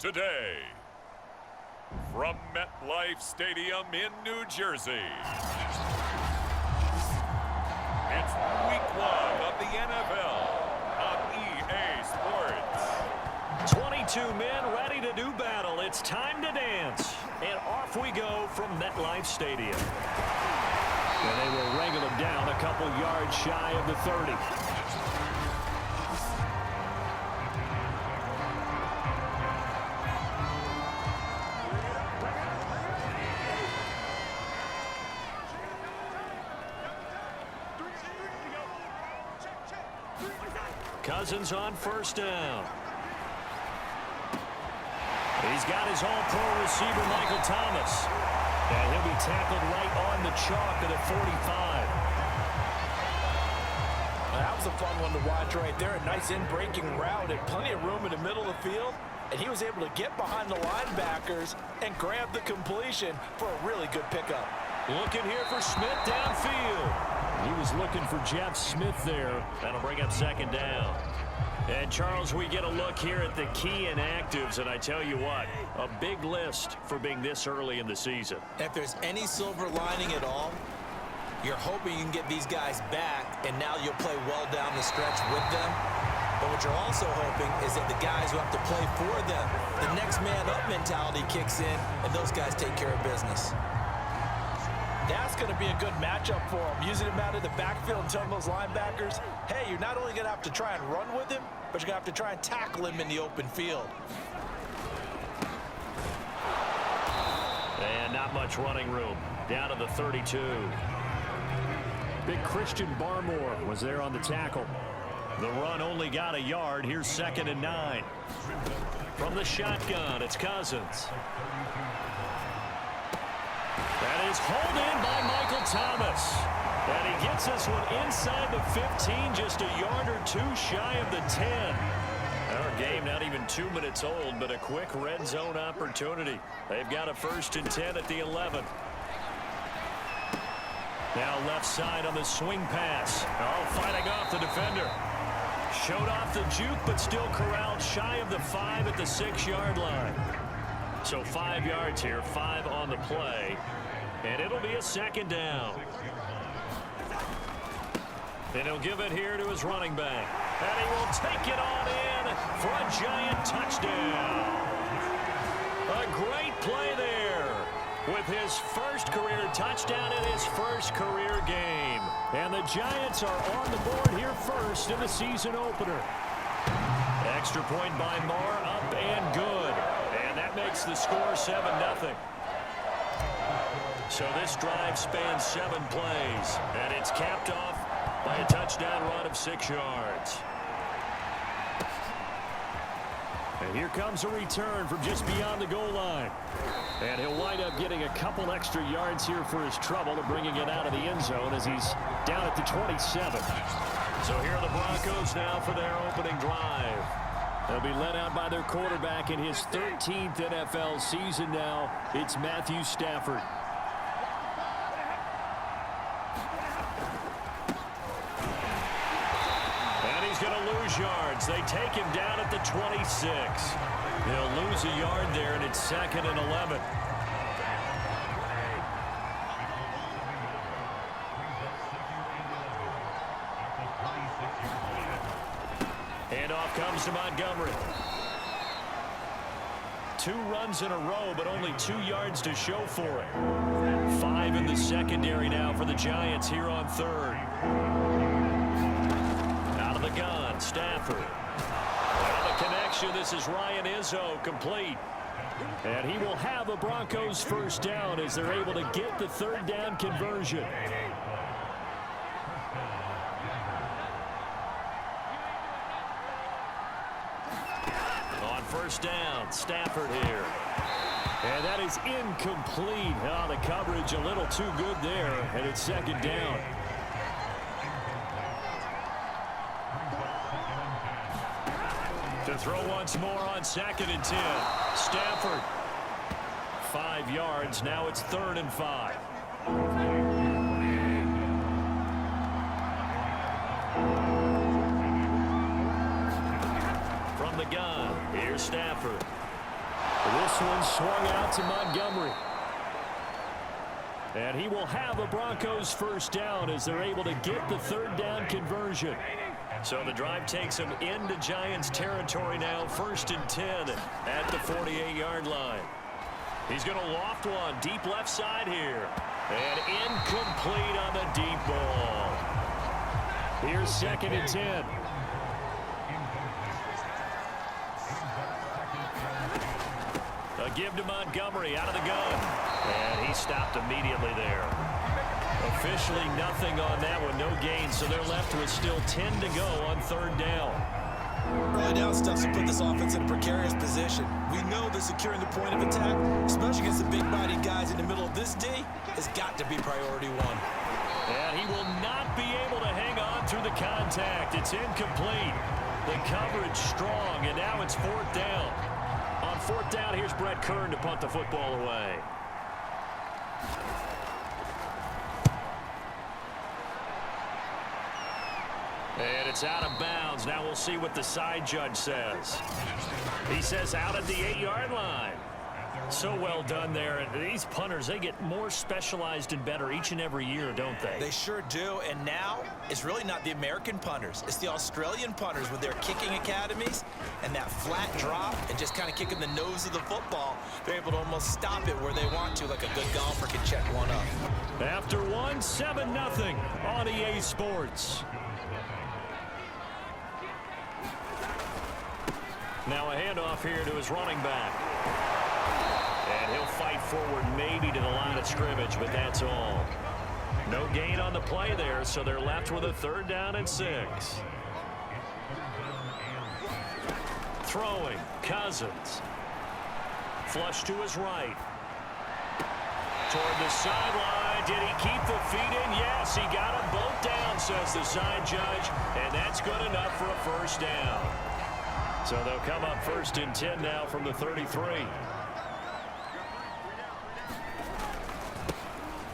today. From MetLife Stadium in New Jersey, it's Week 1 of the NFL on EA Sports. 22 men ready to do battle. It's time to dance. And off we go from MetLife Stadium. And they will wrangle him down a couple yards shy of the 30. Cousins on first down. He's got his all-pro receiver, Michael Thomas. And he'll be tackled right on the chalk at the 45. That was a fun one to watch right there. A nice in-breaking route and plenty of room in the middle of the field. And he was able to get behind the linebackers and grab the completion for a really good pickup. Looking here for Smith downfield. He was looking for Jeff Smith there. That'll bring up second down. And, Charles, we get a look here at the key inactives, and I tell you what, a big list for being this early in the season. If there's any silver lining at all, you're hoping you can get these guys back, and now you'll play well down the stretch with them. But what you're also hoping is that the guys who have to play for them, the next man up mentality kicks in, and those guys take care of business. That's going to be a good matchup for him. Using him out of the backfield and telling those linebackers, hey, you're not only going to have to try and run with him, but you're going to have to try and tackle him in the open field. And not much running room. Down to the 32. Big Christian Barmore was there on the tackle. The run only got a yard. Here's 2nd and 9. From the shotgun, it's Cousins. That is hauled in by Michael Thomas. And he gets this one inside the 15, just a yard or two shy of the 10. Our game not even 2 minutes old, but a quick red zone opportunity. They've got a 1st and 10 at the 11. Now left side on the swing pass. Oh, fighting off the defender. Showed off the juke, but still corralled shy of the 5 at the 6-yard line. So 5 yards here, 5 on the play. And it'll be a 2nd down. And he'll give it here to his running back. And he will take it on in for a giant touchdown. A great play there with his first career touchdown in his first career game. And the Giants are on the board here first in the season opener. Extra point by Moore, up and good. And that makes the score 7-0. So this drive spans 7 plays, and it's capped off by a touchdown run of 6 yards. And here comes a return from just beyond the goal line. And he'll wind up getting a couple extra yards here for his trouble and bringing it out of the end zone as he's down at the 27. So here are the Broncos now for their opening drive. They'll be led out by their quarterback in his 13th NFL season now. It's Matthew Stafford. And he's going to lose yards. They take him down at the 26. He'll lose a yard there, and it's 2nd and 11. And off comes to Montgomery. 2 runs in a row, but only 2 yards to show for it. 5 in the secondary now for the Giants here on 3rd. Out of the gun, Stafford. Well, the connection, this is Ryan Izzo, complete. And he will have a Broncos 1st down as they're able to get the 3rd down conversion. On 1st down, Stafford here. And that is incomplete. Oh, the coverage a little too good there, and it's 2nd down. To throw once more on 2nd and 10. Stafford. 5 yards. Now it's 3rd and 5. From the gun, here's Stafford. This one swung out to Montgomery. And he will have a Broncos first down as they're able to get the third down conversion. So the drive takes them into Giants territory now, 1st and 10 at the 48-yard line. He's going to loft one deep left side here. And incomplete on the deep ball. Here's 2nd and 10. A give to Montgomery out of the gun. And he stopped immediately there. Officially nothing on that one, no gain, so they're left with still 10 to go on 3rd down. Early down stuff to put this offense in a precarious position. We know that securing the point of attack, especially against the big-bodied guys in the middle of this D, has got to be priority one. And he will not be able to hang on through the contact. It's incomplete. The coverage strong, and now it's 4th down. On 4th down, here's Brett Kern to punt the football away. And it's out of bounds. Now we'll see what the side judge says. He says out at the 8-yard line. So well done there. And these punters, they get more specialized and better each and every year, don't they? They sure do. And now it's really not the American punters. It's the Australian punters with their kicking academies and that flat drop and just kind of kicking the nose of the football. They're able to almost stop it where they want to, like a good golfer can check one up. After one, 7-0 on EA Sports. Now a handoff here to his running back. And he'll fight forward maybe to the line of scrimmage, but that's all. No gain on the play there, so they're left with a 3rd down and 6. Throwing, Cousins. Flush to his right. Toward the sideline. Did he keep the feet in? Yes, he got them both down, says the side judge. And that's good enough for a 1st down. So they'll come up 1st and 10 now from the 33.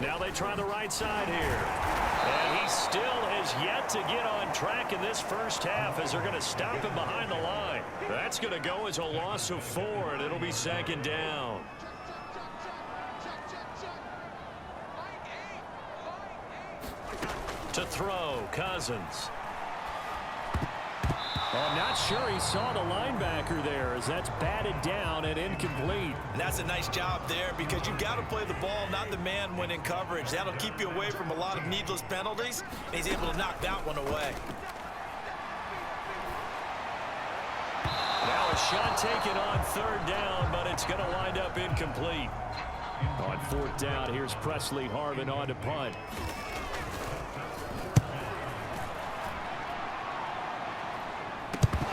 Now they try the right side here. And he still has yet to get on track in this first half as they're going to stop him behind the line. That's going to go as a loss of 4, and it'll be 2nd down. To throw, Cousins. I'm not sure he saw the linebacker there as that's batted down and incomplete. And that's a nice job there because you've got to play the ball, not the man when in coverage. That'll keep you away from a lot of needless penalties, and he's able to knock that one away. Now a shot taken on 3rd down, but it's going to wind up incomplete. On 4th down, here's Presley Harvin on to punt.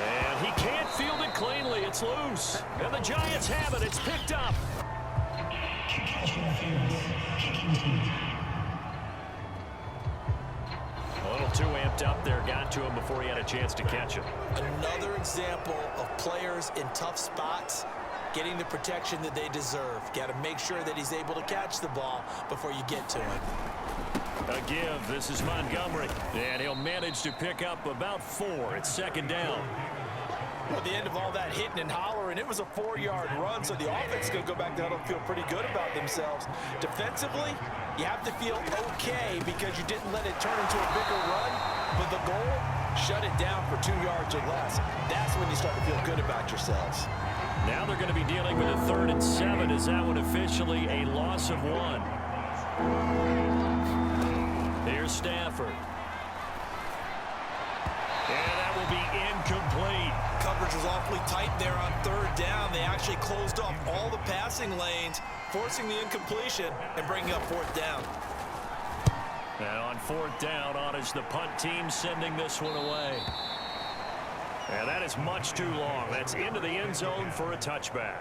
And he can't field it cleanly. It's loose. And the Giants have it. It's picked up. A little too amped up there. Got to him before he had a chance to catch it. Another example of players in tough spots getting the protection that they deserve. Got to make sure that he's able to catch the ball before you get to him. A give. This is Montgomery. And he'll manage to pick up about 4. It's 2nd down. At the end of all that hitting and hollering, it was a 4-yard run, so the offense is going to go back down and feel pretty good about themselves. Defensively, you have to feel okay because you didn't let it turn into a bigger run, but the goal, shut it down for 2 yards or less. That's when you start to feel good about yourselves. Now they're going to be dealing with a 3rd and 7. Is that one officially a loss of 1? Here's Stafford. And that will be incomplete. Coverage was awfully tight there on 3rd down. They actually closed off all the passing lanes, forcing the incompletion and bringing up 4th down. And on 4th down, on is the punt team sending this one away. And that is much too long. That's into the end zone for a touchback.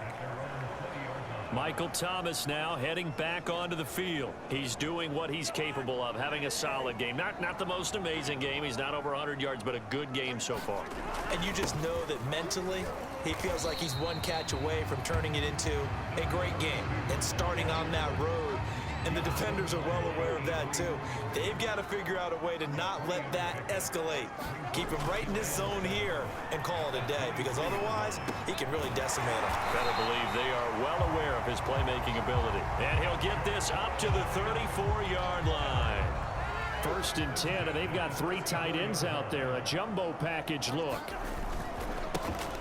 Michael Thomas now heading back onto the field. He's doing what he's capable of, having a solid game. Not the most amazing game. He's not over 100 yards, but a good game so far. And you just know that mentally, he feels like he's one catch away from turning it into a great game and starting on that road and the defenders are well aware of that too. They've got to figure out a way to not let that escalate. Keep him right in his zone here and call it a day, because otherwise he can really decimate them. Better believe they are well aware of his playmaking ability. And he'll get this up to the 34-yard line. 1st and 10, and they've got 3 tight ends out there. A jumbo package look.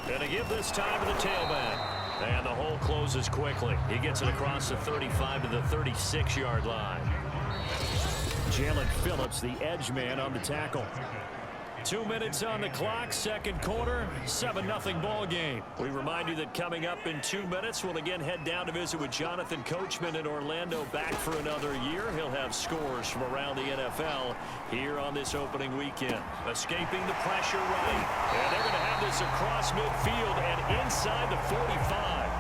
Gonna give this time to the tailback. And the hole closes quickly. He gets it across the 35 to the 36-yard line. Jalen Phillips, the edge man, on the tackle. 2 minutes on the clock, 2nd quarter, 7-0 ball game. We remind you that coming up in 2 minutes, we'll again head down to visit with Jonathan Coachman in Orlando, back for another year. He'll have scores from around the NFL here on this opening weekend. Escaping the pressure right, and they're going to have this across midfield and inside the 45.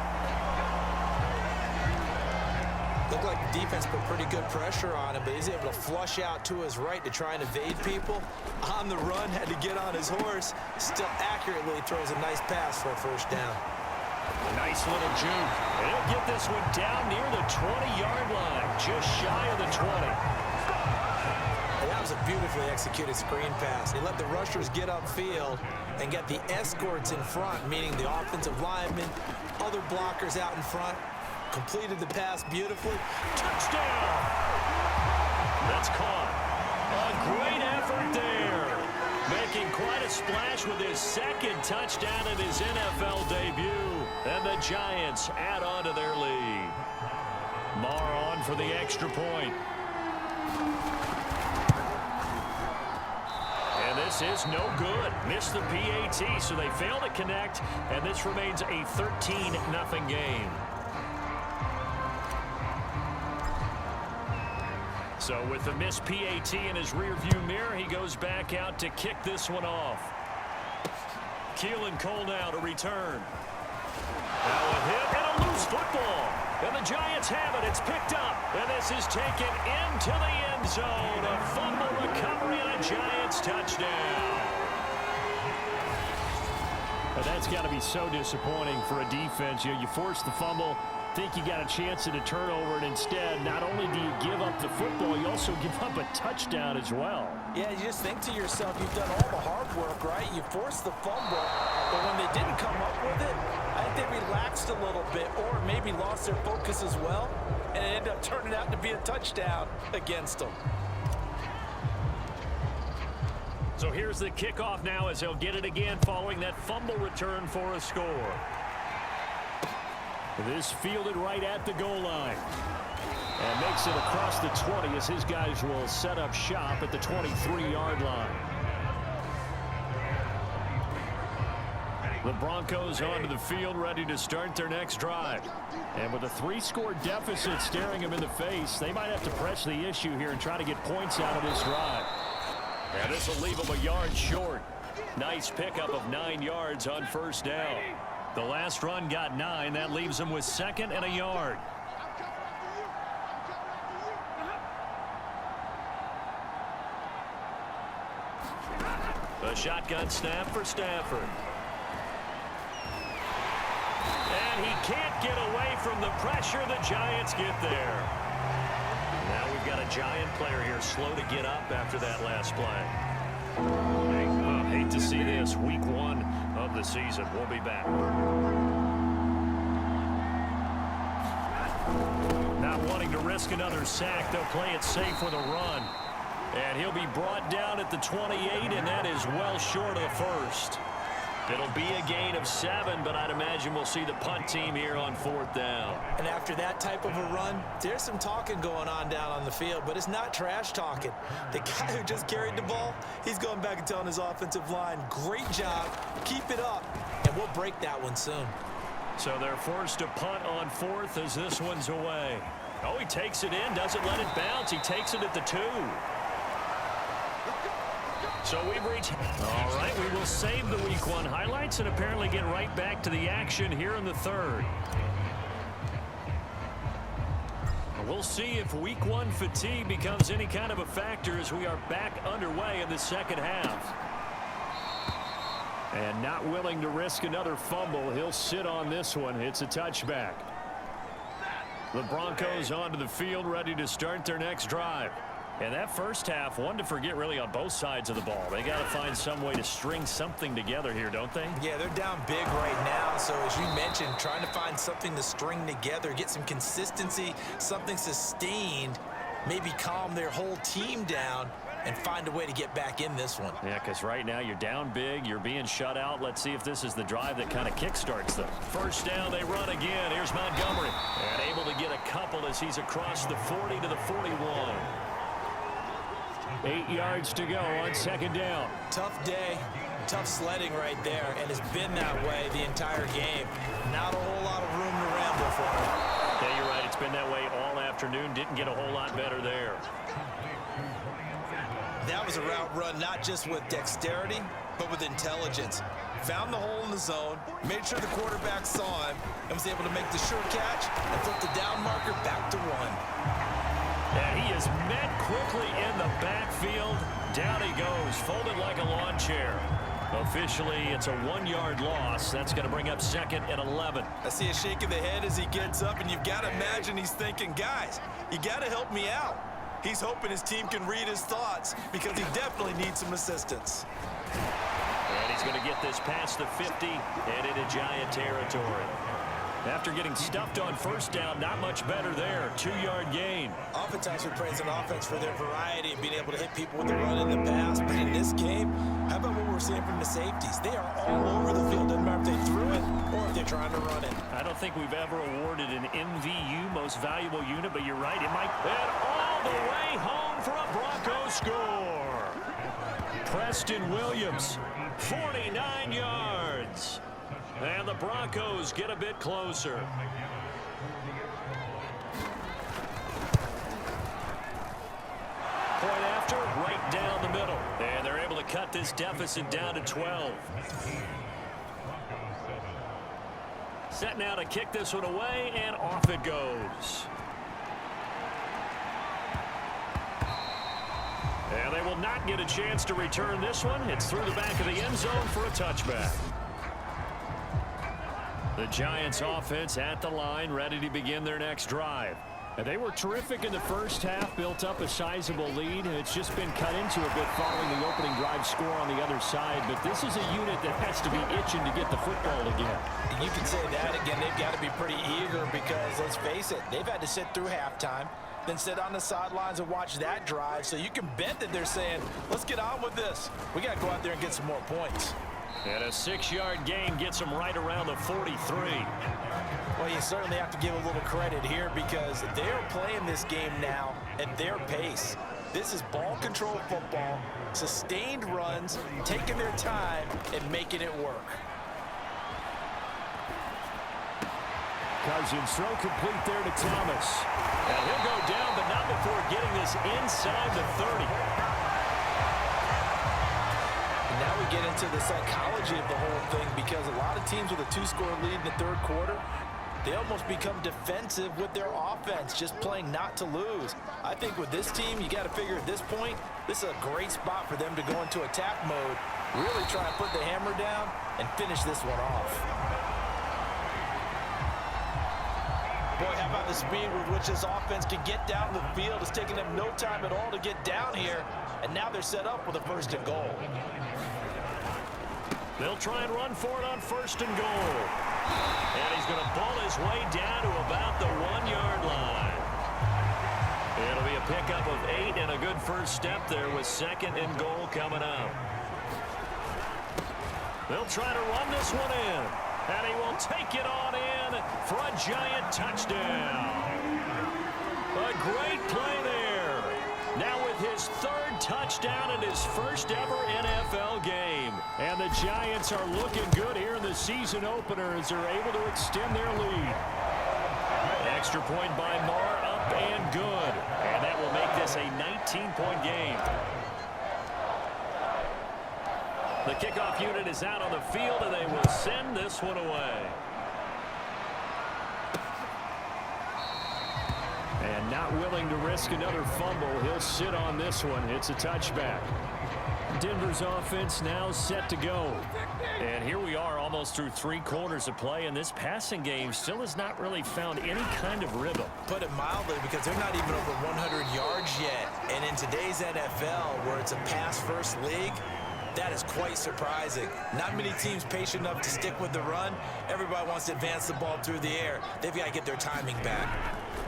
Looked like the defense put pretty good pressure on him, but he's able to flush out to his right to try and evade people. On the run, had to get on his horse. Still accurately throws a nice pass for a 1st down. A nice little juke. And he'll get this one down near the 20-yard line, just shy of the 20. And that was a beautifully executed screen pass. He let the rushers get upfield and get the escorts in front, meaning the offensive linemen, other blockers out in front. Completed the pass beautifully. Touchdown! That's caught. A great effort there. Making quite a splash with his 2nd touchdown in his NFL debut. And the Giants add on to their lead. Marr on for the extra point. And this is no good. Missed the PAT, so they fail to connect. And this remains a 13-0 game. So with the missed PAT in his rearview mirror, he goes back out to kick this one off. Keelan Cole now to return. Now a hit and a loose football. And the Giants have it. It's picked up. And this is taken into the end zone. A fumble recovery and a Giants touchdown. Well, that's got to be so disappointing for a defense. You force the fumble, think you got a chance at a turnover, and instead, not only do you give up the football, you also give up a touchdown as well. Yeah, you just think to yourself, you've done all the hard work, right? You forced the fumble, but when they didn't come up with it, I think they relaxed a little bit or maybe lost their focus as well, and it ended up turning out to be a touchdown against them. So here's the kickoff now as they'll get it again following that fumble return for a score. This fielded right at the goal line. And makes it across the 20 as his guys will set up shop at the 23-yard line. The Broncos onto the field ready to start their next drive. And with a 3-score deficit staring them in the face, they might have to press the issue here and try to get points out of this drive. And this will leave them a yard short. Nice pickup of 9 yards on 1st down. The last run got 9. That leaves them with 2nd and a yard. A shotgun snap for Stafford. And he can't get away from the pressure. The Giants get there. Now we've got a Giant player here slow to get up after that last play. Hate to see this. Week 1 of the season. We'll be back. Not wanting to risk another sack, they'll play it safe with a run. And he'll be brought down at the 28, and that is well short of the 1st. It'll be a gain of 7, but I'd imagine we'll see the punt team here on 4th down. And after that type of a run, there's some talking going on down on the field, but it's not trash talking. The guy who just carried the ball, he's going back and telling his offensive line, great job, keep it up, and we'll break that one soon. So they're forced to punt on 4th as this one's away. Oh, he takes it in, doesn't let it bounce. He takes it at the 2. So we've reached... All right, we will save the Week 1 highlights and apparently get right back to the action here in the 3rd. We'll see if Week 1 fatigue becomes any kind of a factor as we are back underway in the 2nd half. And not willing to risk another fumble, he'll sit on this one. It's a touchback. The Broncos onto the field, ready to start their next drive. And that first half, one to forget really on both sides of the ball. They got to find some way to string something together here, don't they? Yeah, they're down big right now. So as you mentioned, trying to find something to string together, get some consistency, something sustained, maybe calm their whole team down and find a way to get back in this one. Yeah, because right now you're down big, you're being shut out. Let's see if this is the drive that kind of kickstarts them. First down, they run again. Here's Montgomery. And able to get a couple as he's across the 40 to the 41. 8 yards to go on second down. Tough day, tough sledding right there, and it's been that way the entire game. Not a whole lot of room to ramble for him. Yeah, you're right. It's been that way all afternoon. Didn't get a whole lot better there. That was a route run not just with dexterity, but with intelligence. Found the hole in the zone, made sure the quarterback saw him, and was able to make the sure catch and flip the down marker back to one. And he is met quickly in the backfield. Down he goes, folded like a lawn chair. Officially, it's a 1-yard loss. That's going to bring up second and 11. I see a shake of the head as he gets up, and you've got to imagine he's thinking, guys, you got to help me out. He's hoping his team can read his thoughts because he definitely needs some assistance. And he's going to get this past the 50 and into Giant territory. After getting stuffed on first down, not much better there. 2-yard gain. Oftentimes we praise an offense for their variety of being able to hit people with the run and the pass. But in this game, how about what we're seeing from the safeties? They are all over the field. Doesn't matter if they threw it or if they're trying to run it. I don't think we've ever awarded an MVU, most valuable unit, but you're right. It might head all the way home for a Bronco score. Preston Williams, 49 yards. And the Broncos get a bit closer. Point after, right down the middle. And they're able to cut this deficit down to 12. Set now to kick this one away, and off it goes. And they will not get a chance to return this one. It's through the back of the end zone for a touchback. The Giants offense at the line, ready to begin their next drive. And they were terrific in the first half, built up a sizable lead, and it's just been cut into a bit following the opening drive score on the other side. But this is a unit that has to be itching to get the football again. You can say that again. They've got to be pretty eager because, let's face it, they've had to sit through halftime, then sit on the sidelines and watch that drive. So you can bet that they're saying, let's get on with this. We got to go out there and get some more points. And a 6-yard gain gets them right around the 43. Well, you certainly have to give a little credit here because they're playing this game now at their pace. This is ball control football, sustained runs, taking their time and making it work. Cousins throw complete there to Thomas. And he'll go down, but not before getting this inside the 30. Now we get into the psychology of the whole thing because a lot of teams with a 2-score lead in the third quarter, they almost become defensive with their offense, just playing not to lose. I think with this team, you got to figure at this point, this is a great spot for them to go into attack mode, really try and put the hammer down and finish this one off. Boy, how about the speed with which this offense can get down the field? It's taking them no time at all to get down here, and now they're set up with a 1st and goal. They'll try and run for it on 1st and goal. And he's going to ball his way down to about the 1-yard line. It'll be a pickup of 8 and a good first step there with 2nd and goal coming up. They'll try to run this one in. And he will take it on in for a Giant touchdown. A great play there. Now with his 3rd touchdown in his first ever NFL game. And the Giants are looking good here in the season opener as they're able to extend their lead. Extra point by Marr, up and good. And that will make this a 19-point game. The kickoff unit is out on the field, and they will send this one away. And not willing to risk another fumble, he'll sit on this one. It's a touchback. Denver's offense now set to go. And here we are almost through 3 quarters of play, and this passing game still has not really found any kind of rhythm. Put it mildly, because they're not even over 100 yards yet. And in today's NFL, where it's a pass-first league, that is quite surprising. Not many teams patient enough to stick with the run. Everybody wants to advance the ball through the air. They've got to get their timing back.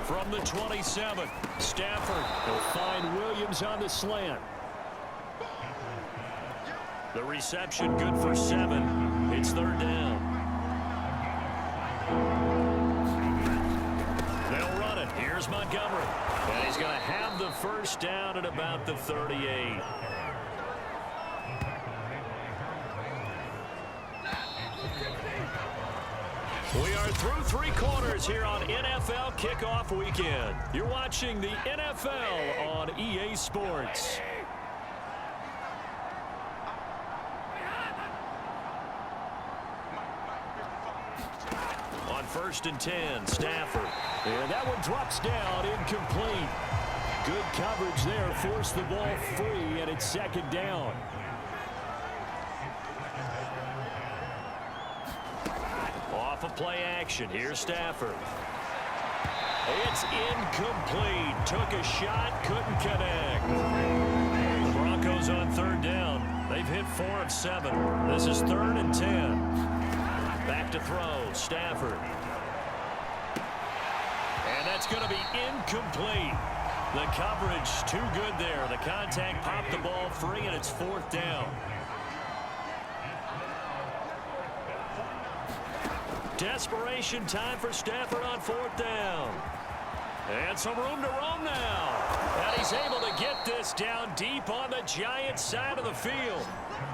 From the 27, Stafford will find Williams on the slant. The reception good for 7. It's 3rd down. They'll run it. Here's Montgomery. And he's going to have the first down at about the 38. We are through 3 quarters here on NFL Kickoff Weekend. You're watching the NFL on EA Sports. On 1st and 10, Stafford. And that one drops down, incomplete. Good coverage there, forced the ball free, and it's 2nd down. Off of play action, here's Stafford. It's incomplete. Took a shot, couldn't connect. The Broncos on 3rd down. They've hit 4 of 7. This is 3rd and 10. Back to throw, Stafford. And that's going to be incomplete. The coverage too good there. The contact popped the ball free, and it's 4th down. Desperation time for Stafford on 4th down. And some room to roam now. And he's able to get this down deep on the Giants side of the field.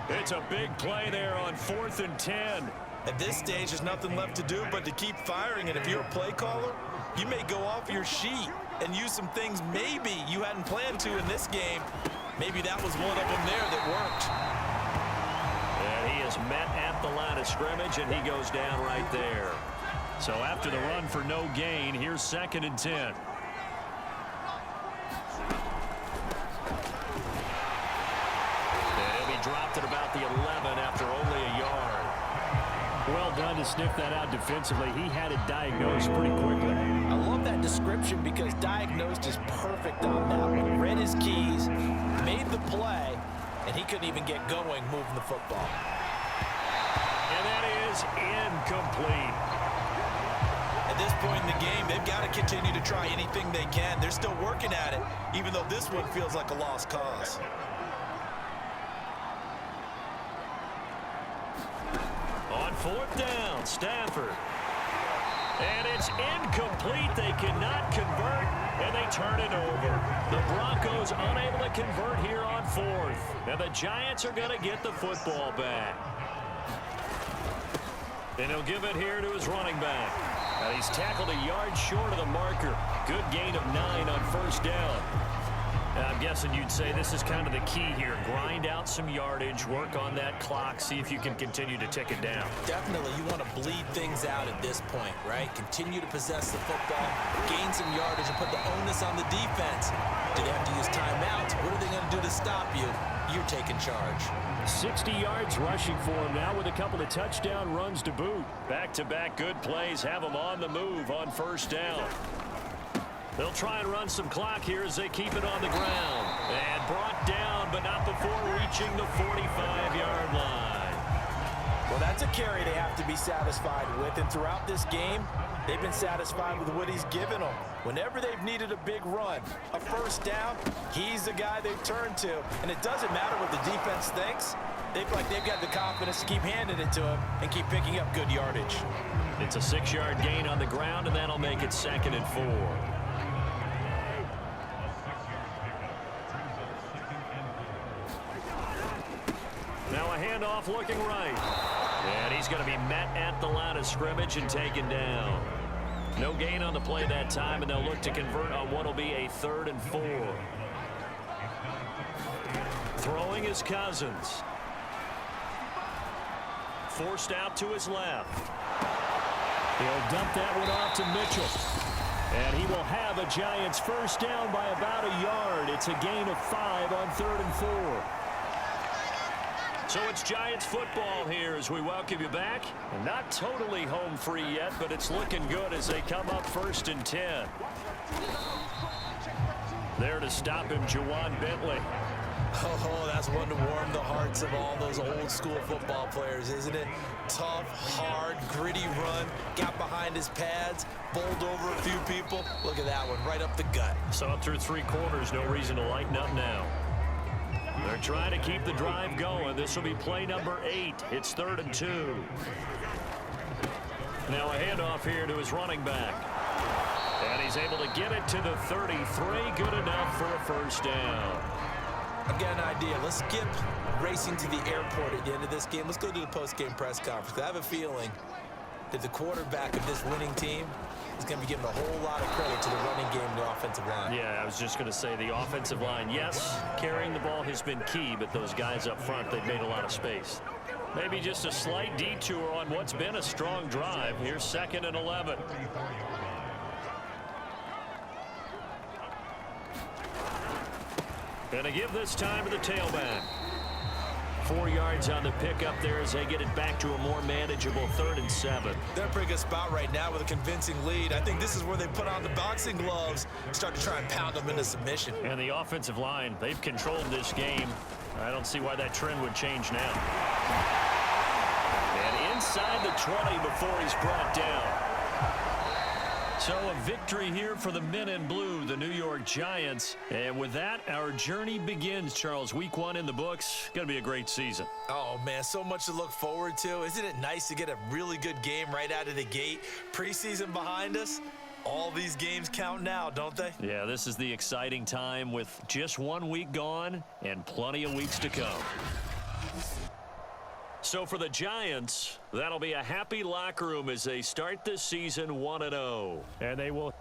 It's a big play there on 4th and 10. At this stage, there's nothing left to do but to keep firing. And if you're a play caller, you may go off your sheet and use some things maybe you hadn't planned to in this game. Maybe that was one of them there that worked. And he is met at the line of scrimmage, and he goes down right there. So after the run for no gain, here's 2nd and 10. And he'll be dropped at about the 11 after only a yard. Well done to sniff that out defensively. He had it diagnosed pretty quickly. I love that description because diagnosed is perfect on that one. Read his keys, made the play, and he couldn't even get going moving the football. And that is incomplete. At this point in the game, they've got to continue to try anything they can. They're still working at it, even though this one feels like a lost cause. On 4th down, Stafford. And it's incomplete. They cannot convert, and they turn it over. The Broncos unable to convert here on 4th. And the Giants are going to get the football back. And he'll give it here to his running back. And he's tackled a yard short of the marker. Good gain of 9 on 1st down. And I'm guessing you'd say this is kind of the key here. Grind out some yardage, work on that clock, see if you can continue to tick it down. Definitely, you want to bleed things out at this point, right? Continue to possess the football, gain some yardage, and put the onus on the defense. Do they have to use timeouts? What are they going to do to stop you? You're taking charge. 60 yards rushing for him now with a couple of touchdown runs to boot. Back-to-back good plays have them on the move on 1st down. They'll try and run some clock here as they keep it on the ground. And brought down, but not before reaching the 45-yard line. Well, that's a carry they have to be satisfied with. And throughout this game, they've been satisfied with what he's given them. Whenever they've needed a big run, a 1st down, he's the guy they've turned to. And it doesn't matter what the defense thinks. They've got the confidence to keep handing it to him and keep picking up good yardage. It's a 6-yard gain on the ground, and that'll make it 2nd and 4. Now a handoff looking right. And he's going to be met at the line of scrimmage and taken down. No gain on the play that time, and they'll look to convert on what will be a 3rd and 4. Throwing is Cousins. Forced out to his left. He'll dump that one off to Mitchell. And he will have a Giants 1st down by about a yard. It's a gain of 5 on 3rd and 4. So it's Giants football here as we welcome you back. And not totally home free yet, but it's looking good as they come up 1st and 10. There to stop him, Juwan Bentley. Oh, that's one to warm the hearts of all those old school football players, isn't it? Tough, hard, gritty run, got behind his pads, bowled over a few people. Look at that one, right up the gut. Saw it through 3 quarters, no reason to lighten up now. They're trying to keep the drive going. This will be play number 8. It's 3rd and 2. Now a handoff here to his running back. And he's able to get it to the 33. Good enough for a first down. I've got an idea. Let's skip racing to the airport at the end of this game. Let's go to the post-game press conference. I have a feeling that the quarterback of this winning team is going to be given a whole lot of credit to the running game and the offensive line. Yeah, I was just going to say the offensive line. Yes, carrying the ball has been key, but those guys up front, they've made a lot of space. Maybe just a slight detour on what's been a strong drive. Here's 2nd and 11. And to give this time to the tailback. 4 yards on the pickup there as they get it back to a more manageable 3rd and 7. They're in a pretty good spot right now with a convincing lead. I think this is where they put on the boxing gloves, start to try and pound them into submission. And the offensive line, they've controlled this game. I don't see why that trend would change now. And inside the 20 before he's brought down. So a victory here for the men in blue, the New York Giants. And with that, our journey begins, Charles. Week 1 in the books. Going to be a great season. Oh, man, so much to look forward to. Isn't it nice to get a really good game right out of the gate? Preseason behind us. All these games count now, don't they? Yeah, this is the exciting time with just 1 week gone and plenty of weeks to come. So for the Giants, that'll be a happy locker room as they start this season 1-0. And they will